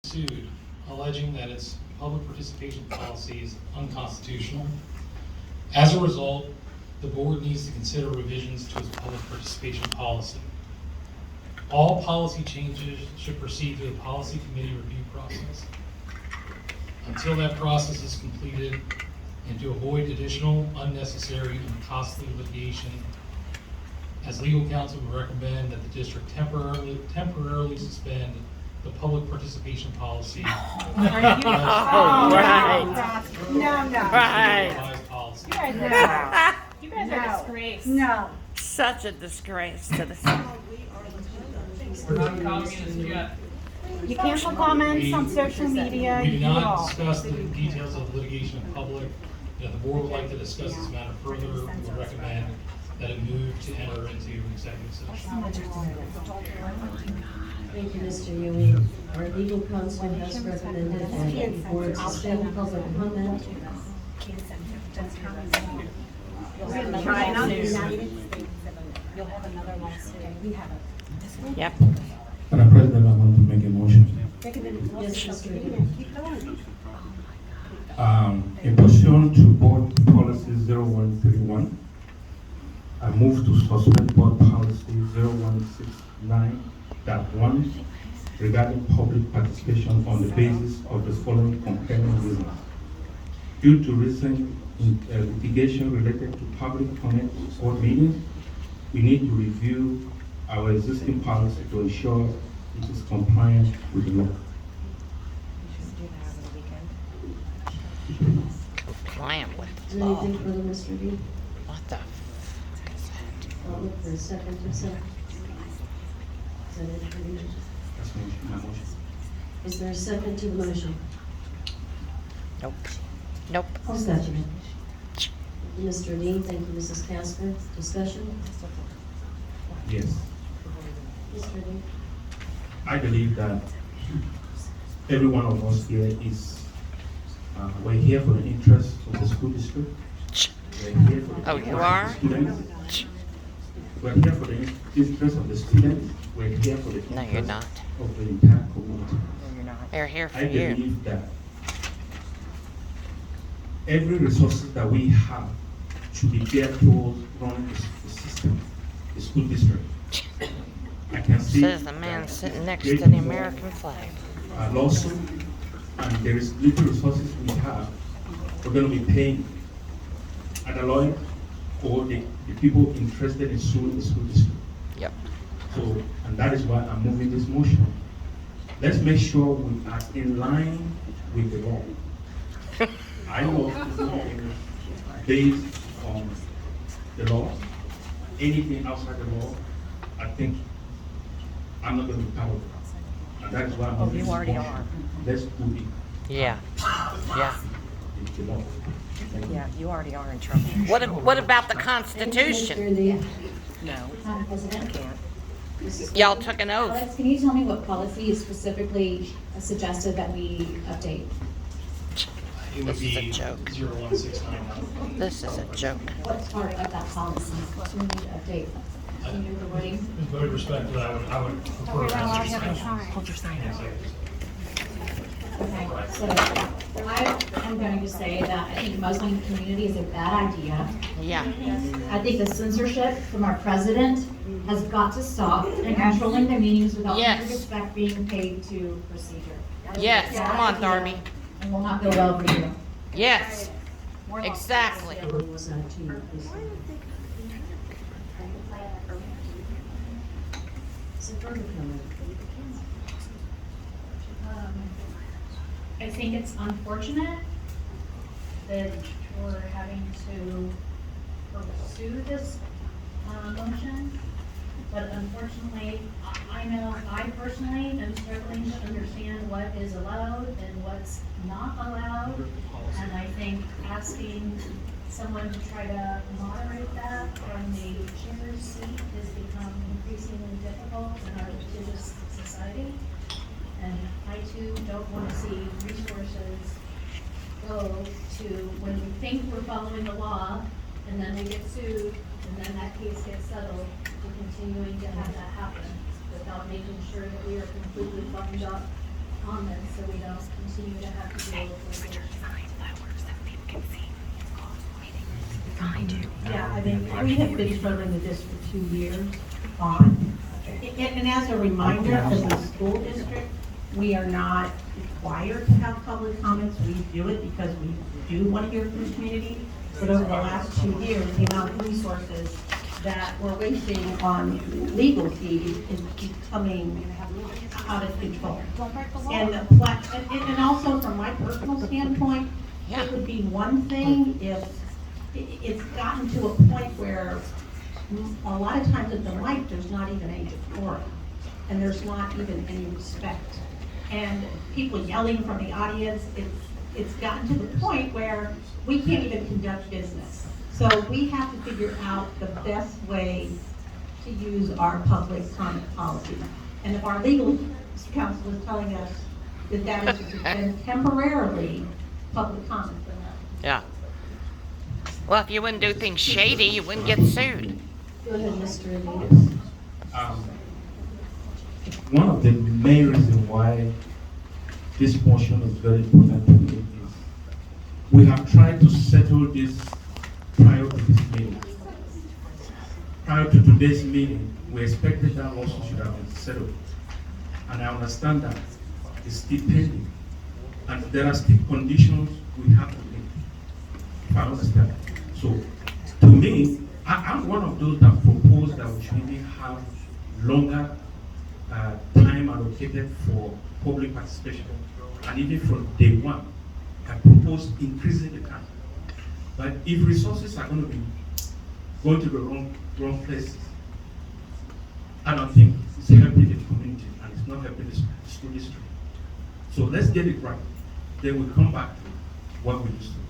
sued, alleging that its public participation policy is unconstitutional. As a result, the board needs to consider revisions to its public participation policy. All policy changes should proceed through the policy committee review process. Until that process is completed, and to avoid additional unnecessary and costly litigation, as legal counsel would recommend that the district temporarily suspend the public participation policy. Right. Revised policy. You guys are disgrace. No. Such a disgrace to the You cancel comments on social media. We do You do it not all. discuss the details of litigation in public. If the board would like to discuss this matter further, we would recommend that it move to enter into executive session. Thank you, Mr. Ewing. Our legal counsel has recommended that the board suspend public comment. You'll have another lawsuit. We have it. Yep. Madam President, I want to make a motion. Yes, Mr. Ewing. In pursuant to Board Policy 0131, I move to suspend Board Policy 0169.1 regarding public participation on the basis of the following compelling reasons. Due to recent litigation related to public comment board meetings, we need to review our existing policy to ensure it is compliant with the law. Compliant with the law. Anything further, Mr. Ewing? What the f is that? I'll look for a second to say. Is that it for you? That's my motion. Is there a second to the motion? Nope. Nope. I'll second it. Mr. Dean, thank you, Mrs. Casper. Discussion? Yes. Mr. Dean? I believe that every one of us here is, we're here for the interest of the school district. We're here for the Oh, you interest of are? the students. We're here for the interest of the students. We're here for the No, you're interest not. of the entire community. They're here for I you. believe that every resources that we have should be geared towards running the system, the school district. I can see Says the man that sitting next great to the American flag. lawsuit, and there is little resources we have. We're going to be paying either lawyer or the people interested in suing the school district. Yep. So, and that is why I'm moving this motion. Let's make sure we are in line with the law. I know it's not based on the law. Anything outside the law, I think I'm not going to be part of it. And that is why I'm moving you this already motion. are. Let's do it. Yeah. Yeah. It's the law. Thank you. Yeah, you already are in trouble. What about the Thank Constitution? you, Mr. Dean. No, Madam President, can't. Y'all took an oath. Alex, can you tell me what policy is specifically suggested that we update? It would This is a be joke. 0169. This is a joke. What part of that policy do we need to update? Can you do the wording? With very respectful, I would prefer to answer this question. Hold your sign up. Okay, so I am going to say that I think Muslim community is a bad idea. Yeah. I think the censorship from our president has got to stop and controlling the meetings without Yes. due respect being paid to procedure. Yes. Come on, Darby. And will not go well for you. Yes. Exactly. What was that to you, please? Is it further comment? I think it's unfortunate that we're having to pursue this motion, but unfortunately, I know I personally am struggling to understand what is allowed and what's not allowed. And I think asking someone to try to moderate that from the chair's seat has become increasingly difficult in our litigious society. And I too don't want to see resources go to when we think we're following the law, and then we get sued, and then that case gets settled, to continuing to have that happen without making sure that we are completely buttoned up comments, so we don't continue to have to deal with litigation. Yeah, I mean, we have been struggling with this for 2 years on. And as a reminder, as a school district, we are not required to have public comments. We do it because we do want to hear from the community. But over the last 2 years, the amount of resources that we're wasting on legal fees is becoming out of control. And also from my personal standpoint, it would be one thing if it's gotten to a point where a lot of times at the mic, there's not even any decorum, and there's not even any respect. And people yelling from the audience, it's gotten to the point where we can't even conduct business. So we have to figure out the best way to use our public comment policy. And if our legal counsel is telling us that that is been temporarily public comment, then Yeah. Well, if you wouldn't do things shady, you wouldn't get sued. go ahead, Mr. Elias. One of the main reasons why this motion is very important to me is we have tried to settle this prior to this meeting. Prior to today's meeting, we expected that lawsuit should have been settled. And I understand that it's still pending. And there are still conditions we have to meet. If I understand. So, to me, I'm one of those that propose that we should really have longer time allocated for public participation. And even from day one, I propose increasing the time. But if resources are going to be going to the wrong places, I don't think it's helping the community and it's not helping the school district. So let's get it right. Then we'll come back to what we used to do.